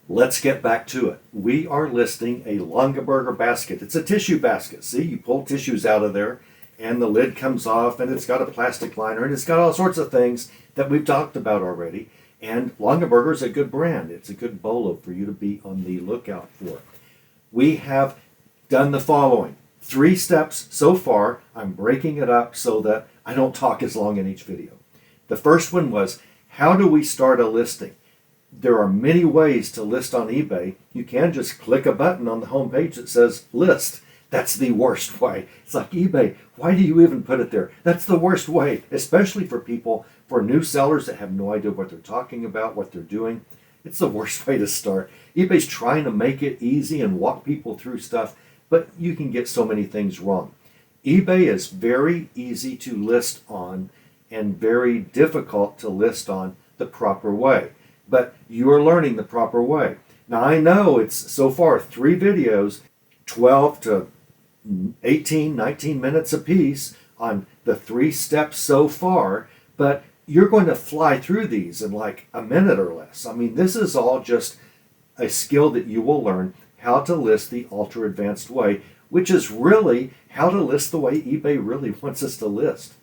Let's get back to it. We are listing a Longaberger basket. It's a tissue basket. See, you pull tissues out of there and the lid comes off and it's got a plastic liner and it's got all sorts of things that we've talked about already. And Longaberger is a good brand. It's a good bolo for you to be on the lookout for. We have done the following. 3 steps so far. I'm breaking it up so that I don't talk as long in each video. The first one was, how do we start a listing? There are many ways to list on eBay. You can just click a button on the home page that says list. That's the worst way. It's like, eBay, why do you even put it there? That's the worst way, especially for people, for new sellers that have no idea what they're talking about, what they're doing. It's the worst way to start. eBay's trying to make it easy and walk people through stuff, but you can get so many things wrong. eBay is very easy to list on and very difficult to list on the proper way. But you are learning the proper way. Now I know it's so far 3 videos, 12 to 18, 19 minutes apiece on the 3 steps so far, but you're going to fly through these in like a minute or less. I mean, this is all just a skill that you will learn how to list the ultra advanced way, which is really how to list the way eBay really wants us to list.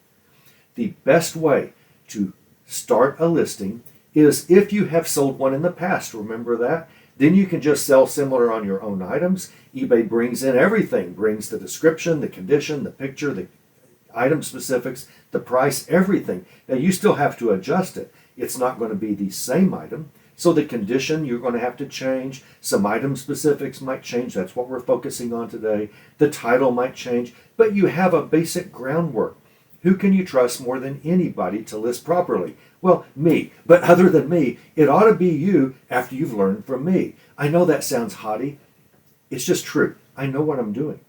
The best way to start a listing is if you have sold one in the past, remember that? Then you can just sell similar on your own items. eBay brings in everything, brings the description, the condition, the picture, the item specifics, the price, everything. Now you still have to adjust it. It's not going to be the same item. So the condition you're going to have to change. Some item specifics might change. That's what we're focusing on today. The title might change, but you have a basic groundwork. Who can you trust more than anybody to list properly? Well, me. But other than me, it ought to be you after you've learned from me. I know that sounds haughty. It's just true. I know what I'm doing.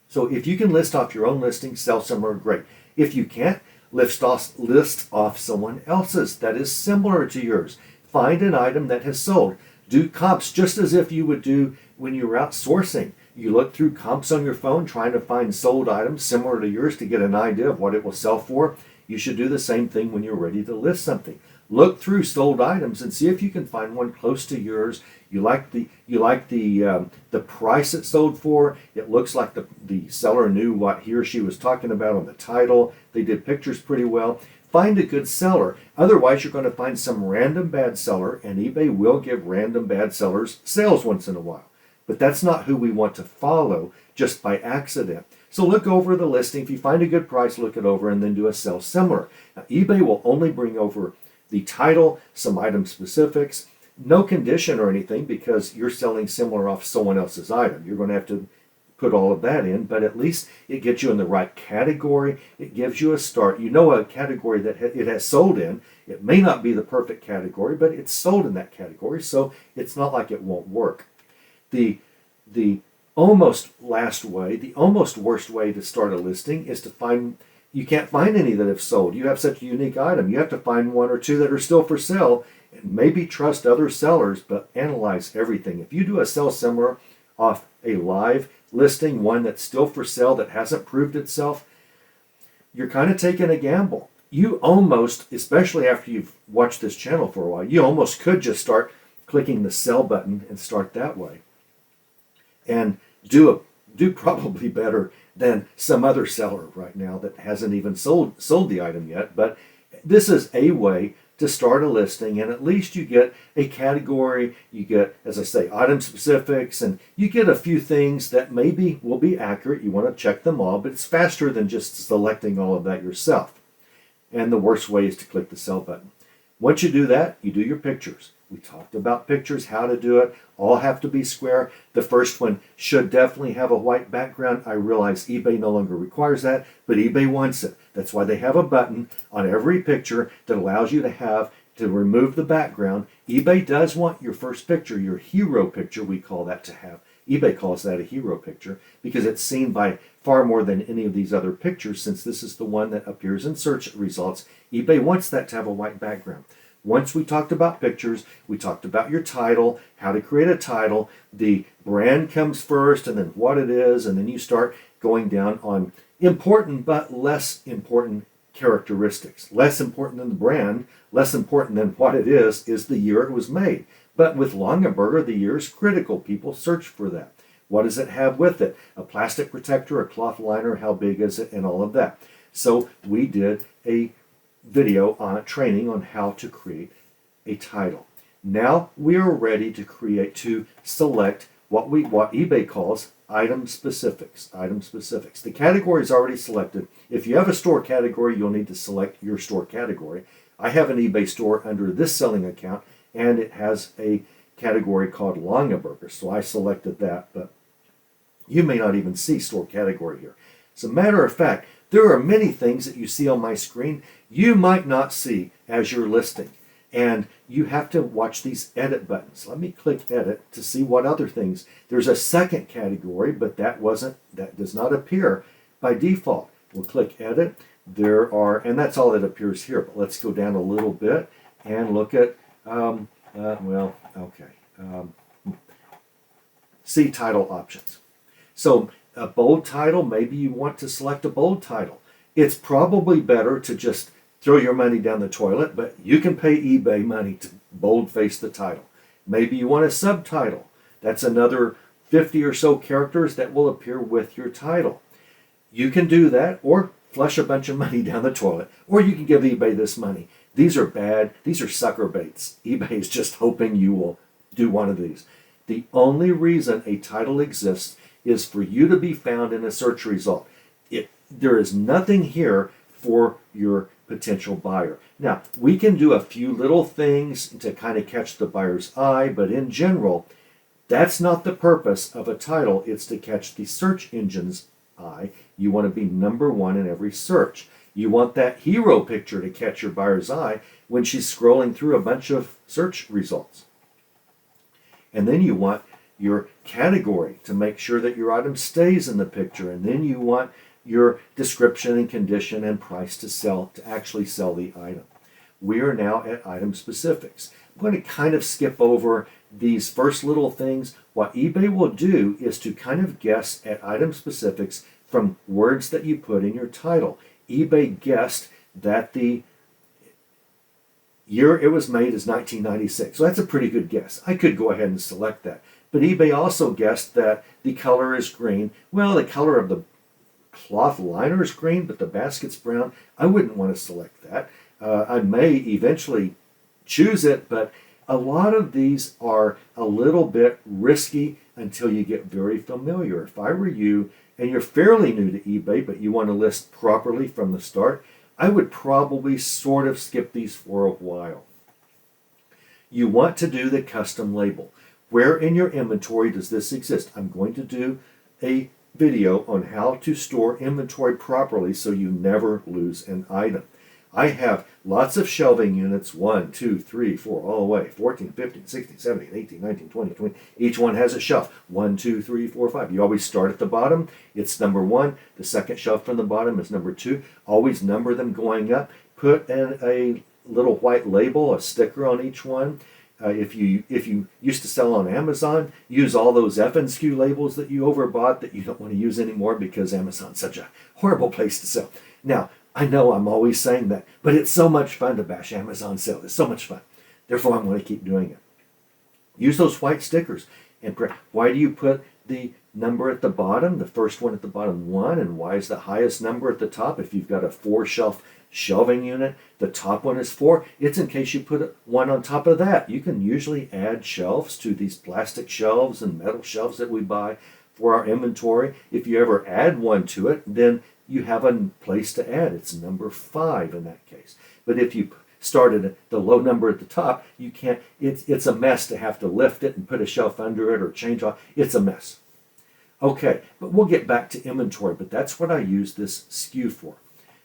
So if you can list off your own listing, sell somewhere, great. If you can't, list off someone else's that is similar to yours. Find an item that has sold. Do comps just as if you would do when you're outsourcing. You look through comps on your phone trying to find sold items similar to yours to get an idea of what it will sell for. You should do the same thing when you're ready to list something. Look through sold items and see if you can find one close to yours. You like the price it sold for. It looks like the seller knew what he or she was talking about on the title. They did pictures pretty well. Find a good seller. Otherwise, you're going to find some random bad seller, and eBay will give random bad sellers sales once in a while. But that's not who we want to follow just by accident. So look over the listing. If you find a good price, look it over and then do a sell similar. Now, eBay will only bring over the title, some item specifics, no condition or anything because you're selling similar off someone else's item. You're going to have to put all of that in, but at least it gets you in the right category. It gives you a start. You know a category that it has sold in. It may not be the perfect category, but it's sold in that category, so it's not like it won't work. The almost last way, the almost worst way to start a listing is to find, you can't find any that have sold. You have such a unique item. You have to find 1 or 2 that are still for sale and maybe trust other sellers, but analyze everything. If you do a sell similar off a live listing, one that's still for sale that hasn't proved itself, you're kind of taking a gamble. You almost, especially after you've watched this channel for a while, you almost could just start clicking the sell button and start that way. And do probably better than some other seller right now that hasn't even sold the item yet. But this is a way to start a listing, and at least you get a category, you get, as I say, item specifics, and you get a few things that maybe will be accurate. You want to check them all, but it's faster than just selecting all of that yourself. And the worst way is to click the sell button. Once you do that, you do your pictures. We talked about pictures, how to do it. All have to be square. The first one should definitely have a white background. I realize eBay no longer requires that, but eBay wants it. That's why they have a button on every picture that allows you to remove the background. eBay does want your first picture, your hero picture, we call that, to have. eBay calls that a hero picture because it's seen by far more than any of these other pictures, since this is the one that appears in search results. eBay wants that to have a white background. Once we talked about pictures, we talked about your title, how to create a title. The brand comes first, and then what it is, and then you start going down on important but less important characteristics. Less important than the brand, less important than what it is the year it was made. But with Longaberger, the year is critical. People search for that. What does it have with it? A plastic protector, a cloth liner, how big is it, and all of that. So we did a video on training on how to create a title. Now we are ready to select what eBay calls item specifics. Item specifics. The category is already selected. If you have a store category, you'll need to select your store category. I have an eBay store under this selling account, and it has a category called Longaberger, so I selected that, but you may not even see store category here. As a matter of fact, there are many things that you see on my screen you might not see as you're listing, and you have to watch these edit buttons. Let me click edit to see what other things. There's a second category, but that does not appear by default. We'll click edit. There are, and that's all that appears here, but let's go down a little bit and look at, see title options. So a bold title, maybe you want to select a bold title. It's probably better to just throw your money down the toilet, but you can pay eBay money to boldface the title. Maybe you want a subtitle. That's another 50 or so characters that will appear with your title. You can do that, or flush a bunch of money down the toilet, or you can give eBay this money. These are bad. These are sucker baits. eBay is just hoping you will do one of these. The only reason a title exists is for you to be found in a search result. There is nothing here for your potential buyer. Now, we can do a few little things to kind of catch the buyer's eye, but in general, that's not the purpose of a title. It's to catch the search engine's eye. You want to be number one in every search. You want that hero picture to catch your buyer's eye when she's scrolling through a bunch of search results. And then you want your category to make sure that your item stays in the picture. And then you want your description and condition and price to actually sell the item. We are now at item specifics. I'm going to kind of skip over these first little things. What eBay will do is to kind of guess at item specifics from words that you put in your title. eBay guessed that the year it was made is 1996. So that's a pretty good guess. I could go ahead and select that. But eBay also guessed that the color is green. Well, the color of the cloth liner is green, but the basket's brown. I wouldn't want to select that. I may eventually choose it, but a lot of these are a little bit risky until you get very familiar. If I were you and you're fairly new to eBay, but you want to list properly from the start, I would probably sort of skip these for a while. You want to do the custom label. Where in your inventory does this exist? I'm going to do a video on how to store inventory properly so you never lose an item. I have lots of shelving units, 1, 2, 3, 4, all the way, 14, 15, 16, 17, 18, 19, 20, 20. Each one has a shelf, 1, 2, 3, 4, 5. You always start at the bottom. It's number 1. The second shelf from the bottom is number 2. Always number them going up. Put in a little white label, a sticker on each one. If you used to sell on Amazon, use all those F&SKU labels that you overbought that you don't want to use anymore because Amazon's such a horrible place to sell. Now, I know I'm always saying that, but it's so much fun to bash Amazon sale. It's so much fun. Therefore, I'm going to keep doing it. Use those white stickers. And why do you put the number at the bottom, the first one at the bottom 1, and why is the highest number at the top? If you've got a 4-shelf shelving unit, the top one is 4. It's in case you put one on top of that. You can usually add shelves to these plastic shelves and metal shelves that we buy for our inventory. If you ever add one to it, then you have a place to add. It's number 5 in that case. But if you started at the low number at the top, you can't. It's a mess to have to lift it and put a shelf under it or change off. It's a mess. Okay, but we'll get back to inventory, but that's what I use this SKU for.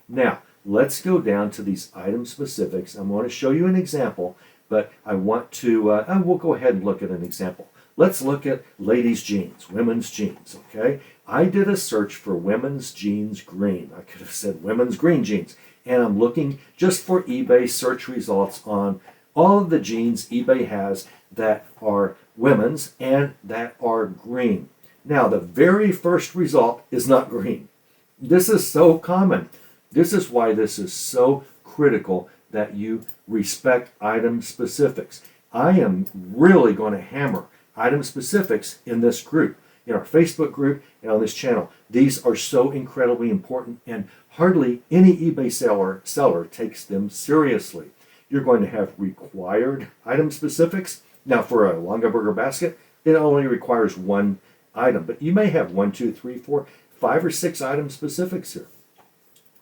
Now, let's go down to these item specifics. I'm going to show you an example, but I want to, we'll go ahead and look at an example. Let's look at ladies' jeans, women's jeans, okay? I did a search for women's jeans green. I could have said women's green jeans. And I'm looking just for eBay search results on all of the jeans eBay has that are women's and that are green. Now, the very first result is not green. This is so common. This is why this is so critical that you respect item specifics. I am really going to hammer item specifics in this group, in our Facebook group and on this channel. These are so incredibly important, and hardly any eBay seller takes them seriously. You're going to have required item specifics. Now for a Longaberger basket, it only requires one item, but you may have 1, 2, 3, 4, 5, or 6 item specifics here.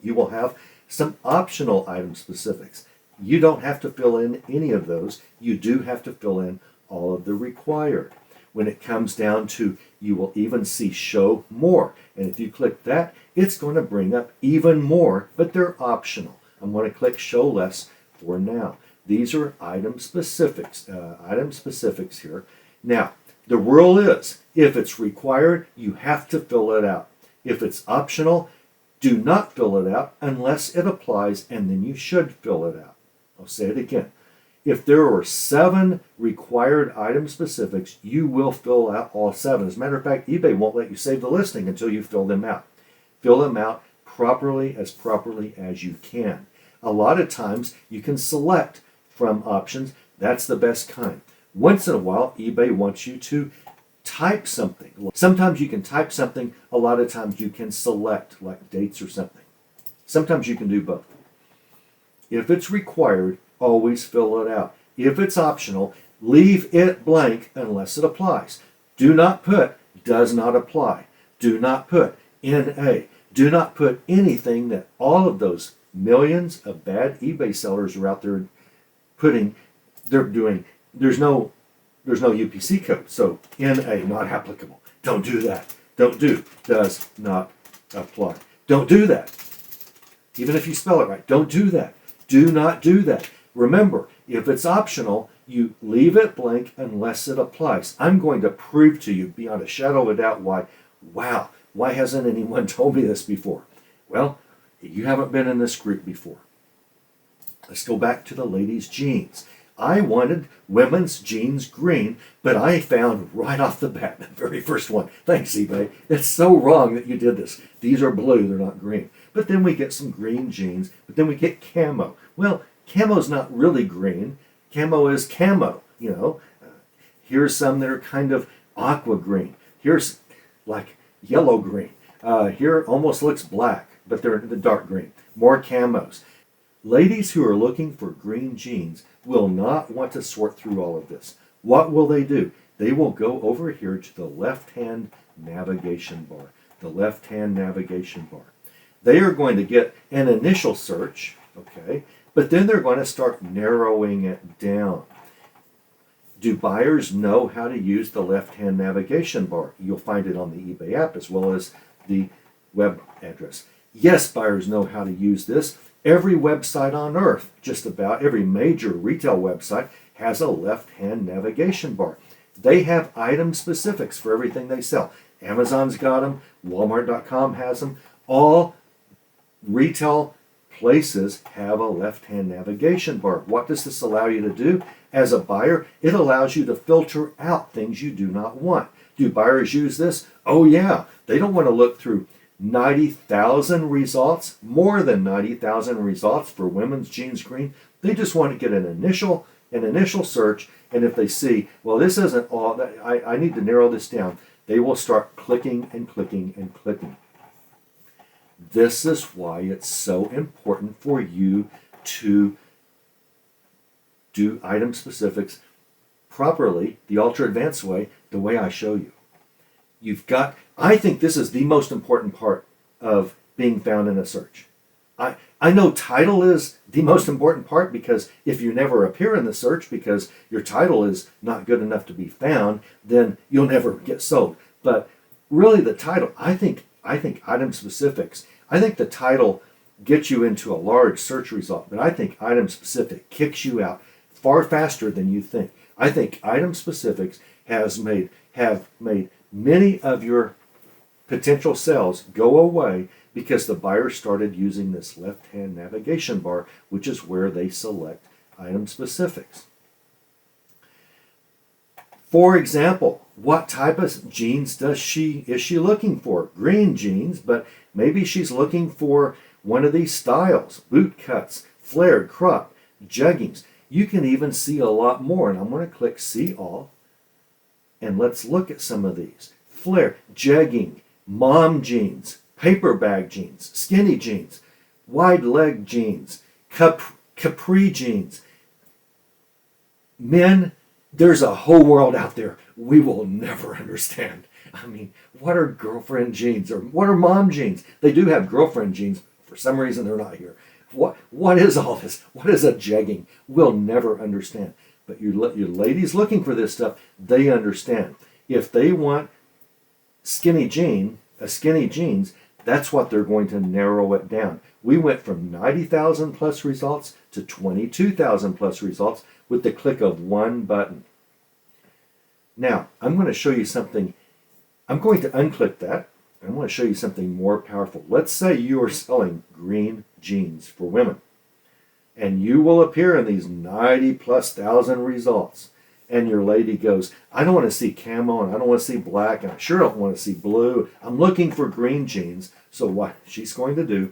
You will have some optional item specifics. You don't have to fill in any of those. You do have to fill in all of the required. When it comes down to, you will even see show more. And if you click that, it's going to bring up even more, but they're optional. I'm going to click show less for now. These are item specifics here. Now, the rule is, if it's required, you have to fill it out. If it's optional, do not fill it out unless it applies, and then you should fill it out. I'll say it again. If there are 7 required item specifics, you will fill out all 7. As a matter of fact, eBay won't let you save the listing until you fill them out. Fill them out properly as you can. A lot of times, you can select from options. That's the best kind. Once in a while, eBay wants you to type something. Sometimes you can type something. A lot of times you can select, like dates or something. Sometimes you can do both. If it's required, always fill it out. If it's optional, leave it blank unless it applies. Do not put does not apply. Do not put NA. Do not put anything that all of those millions of bad eBay sellers are out there putting. They're doing. There's no UPC code, so NA not applicable. Don't do that. Don't do does not apply. Don't do that. Even if you spell it right, don't do that. Do not do that. Remember, if it's optional, you leave it blank unless it applies. I'm going to prove to you beyond a shadow of a doubt why hasn't anyone told me this before? Well, you haven't been in this group before. Let's go back to the ladies' jeans. I wanted women's jeans green, but I found right off the bat, the very first one. Thanks, eBay. It's so wrong that you did this. These are blue, they're not green. But then we get some green jeans, but then we get camo. Well, camo's not really green. Camo is camo, you know. Here's some that are kind of aqua green. Here's like yellow green. Here almost looks black, but they're the dark green. More camos. Ladies who are looking for green jeans will not want to sort through all of this. What will they do? They will go over here to the left-hand navigation bar. The left-hand navigation bar. They are going to get an initial search, okay, but then they're going to start narrowing it down. Do buyers know how to use the left-hand navigation bar? You'll find it on the eBay app as well as the web address. Yes, buyers know how to use this. Every website on earth, just about every major retail website, has a left-hand navigation bar. They have item specifics for everything they sell. Amazon's got them. Walmart.com has them. All retail places have a left-hand navigation bar. What does this allow you to do? As a buyer, it allows you to filter out things you do not want. Do buyers use this? Oh yeah. They don't want to look through 90,000 results, more than 90,000 results for women's jeans green. They just want to get an initial search, and if they see, well, this isn't all, I need to narrow this down, they will start clicking and clicking and clicking. This is why it's so important for you to do item specifics properly, the ultra advanced way, the way I show you. I think this is the most important part of being found in a search. I know title is the most important part, because if you never appear in the search because your title is not good enough to be found, then you'll never get sold. But really the title, I think item specifics, I think the title gets you into a large search result, but I think item specific kicks you out far faster than you think. I think item specifics have made many of your potential sales go away because the buyer started using this left-hand navigation bar, which is where they select item specifics. For example, what type of jeans is she looking for? Green jeans, but maybe she's looking for one of these styles, boot cuts, flared, crop, jeggings. You can even see a lot more. And I'm going to click See All. And let's look at some of these. Flare, jegging, mom jeans, paper bag jeans, skinny jeans, wide leg jeans, capri jeans. Men, there's a whole world out there we will never understand. I mean, what are girlfriend jeans or what are mom jeans? They do have girlfriend jeans. For some reason, they're not here. What is all this? What is a jegging? We'll never understand. But your ladies looking for this stuff, they understand. If they want a skinny jeans, that's what they're going to narrow it down. We went from 90,000 plus results to 22,000 plus results with the click of one button. Now, I'm going to show you something. I'm going to unclick that. I want to show you something more powerful. Let's say you are selling green jeans for women. And you will appear in these 90,000+ results. And your lady goes, I don't want to see camo, and I don't want to see black, and I sure don't want to see blue. I'm looking for green jeans. So what she's going to do,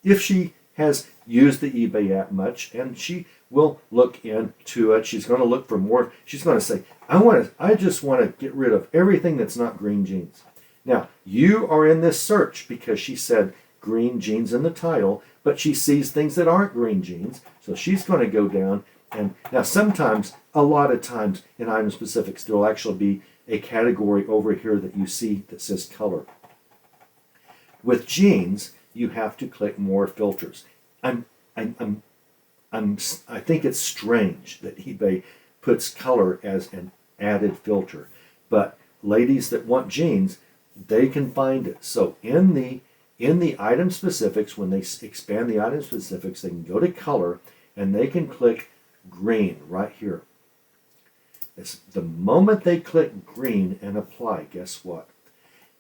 if she has used the eBay app much, and she will look into it, she's going to look for more. She's going to say, I just want to get rid of everything that's not green jeans. Now, you are in this search because she said green jeans in the title, but she sees things that aren't green jeans. So she's going to go down. And now sometimes, a lot of times in item specifics, there will actually be a category over here that you see that says color. With jeans, you have to click more filters. I think it's strange that eBay puts color as an added filter. But ladies that want jeans, they can find it. So in the item specifics, when they expand the item specifics, they can go to color and they can click green right here. The moment they click green and apply, guess what?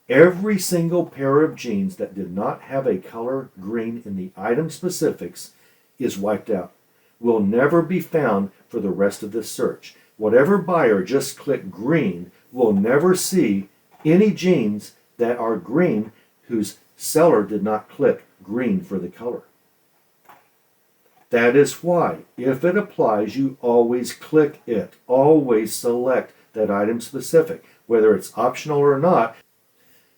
Every single pair of jeans that did not have a color green in the item specifics is wiped out. Will never be found for the rest of this search. Whatever buyer just clicked green will never see any jeans that are green whose seller did not click green for the color. That is why, if it applies, you always click it. Always select that item specific, whether it's optional or not.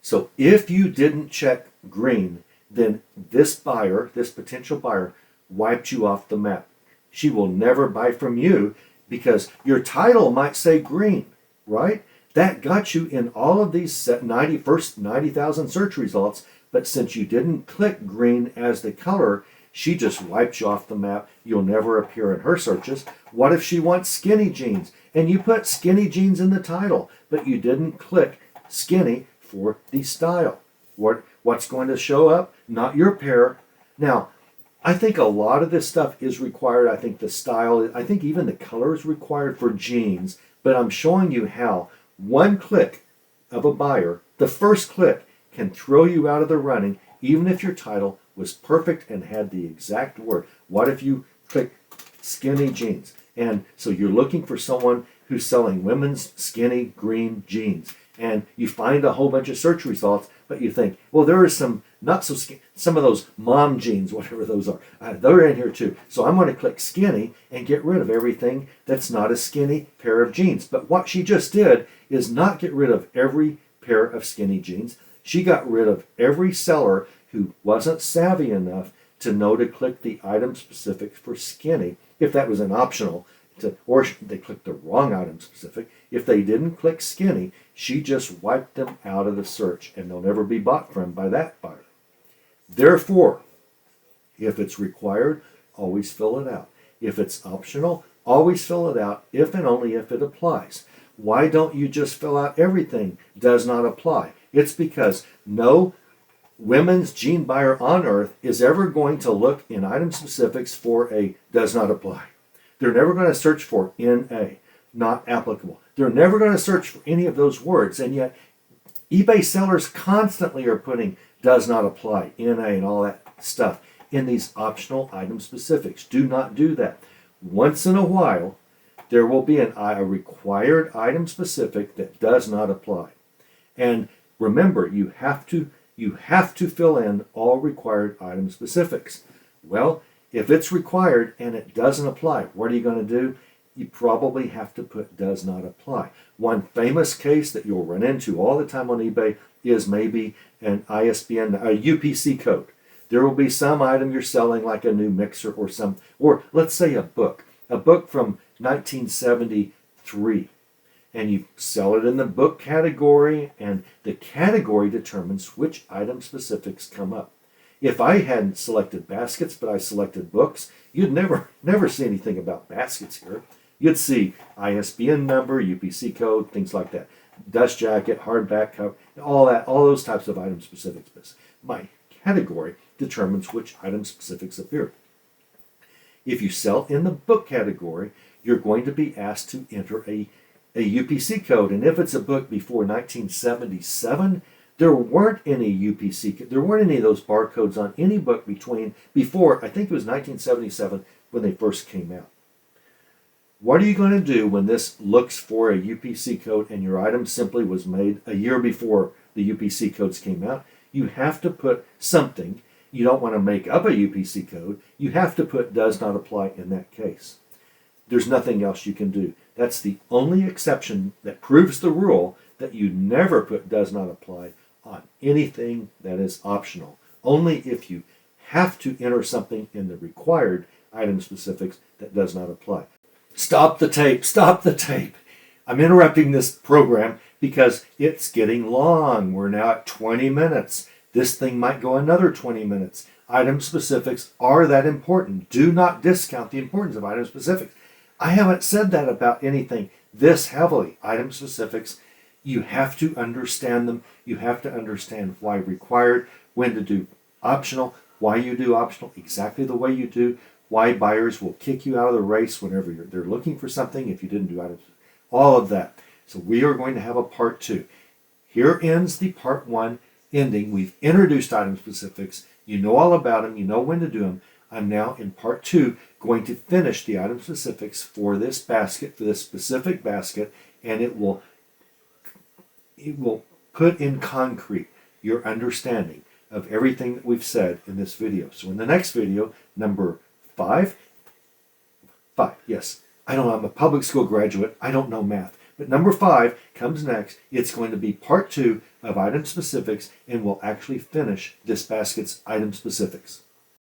So if you didn't check green, then this buyer, this potential buyer, wiped you off the map. She will never buy from you because your title might say green, right? That got you in all of these 90,000 search results, but since you didn't click green as the color, she just wiped you off the map. You'll never appear in her searches. What if she wants skinny jeans and you put skinny jeans in the title, but you didn't click skinny for the style? What's going to show up? Not your pair. Now, I think a lot of this stuff is required. I think the style, I think even the color is required for jeans, but I'm showing you how one click of a buyer, the first click, can throw you out of the running, even if your title was perfect and had the exact word. What if you click skinny jeans? And so you're looking for someone who's selling women's skinny green jeans. And you find a whole bunch of search results, but you think, well, there are some not so skinny, some of those mom jeans, whatever those are, they're in here too. So I'm going to click skinny and get rid of everything that's not a skinny pair of jeans. But what she just did is not get rid of every pair of skinny jeans. She got rid of every seller who wasn't savvy enough to know to click the item specific for skinny, if that was an optional, or they clicked the wrong item specific. If they didn't click skinny, she just wiped them out of the search, and they'll never be bought from by that buyer. Therefore, if it's required, always fill it out. If it's optional, always fill it out if and only if it applies. Why don't you just fill out everything does not apply? It's because no women's jean buyer on earth is ever going to look in item specifics for a does not apply. They're never going to search for NA, not applicable. They're never going to search for any of those words, and yet eBay sellers constantly are putting does not apply, NA, and all that stuff in these optional item specifics. Do not do that. Once in a while, there will be a required item specific that does not apply. And remember, you have to fill in all required item specifics. Well, If it's required and it doesn't apply, what are you going to do? You probably have to put does not apply. One famous case that you'll run into all the time on eBay is maybe an ISBN, a UPC code. There will be some item you're selling, like a new mixer or let's say a book from 1973, and you sell it in the book category, and the category determines which item specifics come up. If I hadn't selected baskets, but I selected books, you'd never see anything about baskets here. You'd see ISBN number, UPC code, things like that. Dust jacket, hardback cover, all those types of item specifics. My category determines which item specifics appear. If you sell in the book category, you're going to be asked to enter a UPC code. And if it's a book before 1977, there weren't any there weren't any of those barcodes on any book before, I think it was 1977 when they first came out. What are you going to do when this looks for a UPC code and your item simply was made a year before the UPC codes came out? You have to put something. You don't want to make up a UPC code. You have to put does not apply in that case. There's nothing else you can do. That's the only exception that proves the rule that you never put does not apply on anything that is optional. Only if you have to enter something in the required item specifics that does not apply. Stop the tape. Stop the tape. I'm interrupting this program because it's getting long. We're now at 20 minutes. This thing might go another 20 minutes. Item specifics are that important. Do not discount the importance of item specifics. I haven't said that about anything this heavily. Item specifics, you have to understand them. You have to understand why required, when to do optional, why you do optional exactly the way you do, why buyers will kick you out of the race whenever they're looking for something if you didn't do items. All of that. So we are going to have a part 2. Here ends the part 1 ending. We've introduced item specifics. You know all about them. You know when to do them. I'm now in part 2 going to finish the item specifics for this basket, for this specific basket, and it will put in concrete your understanding of everything that we've said in this video. So in the next video, number 5, yes. I don't know, I'm a public school graduate. I don't know math. But number 5 comes next. It's going to be part 2 of item specifics, and we'll actually finish this basket's item specifics.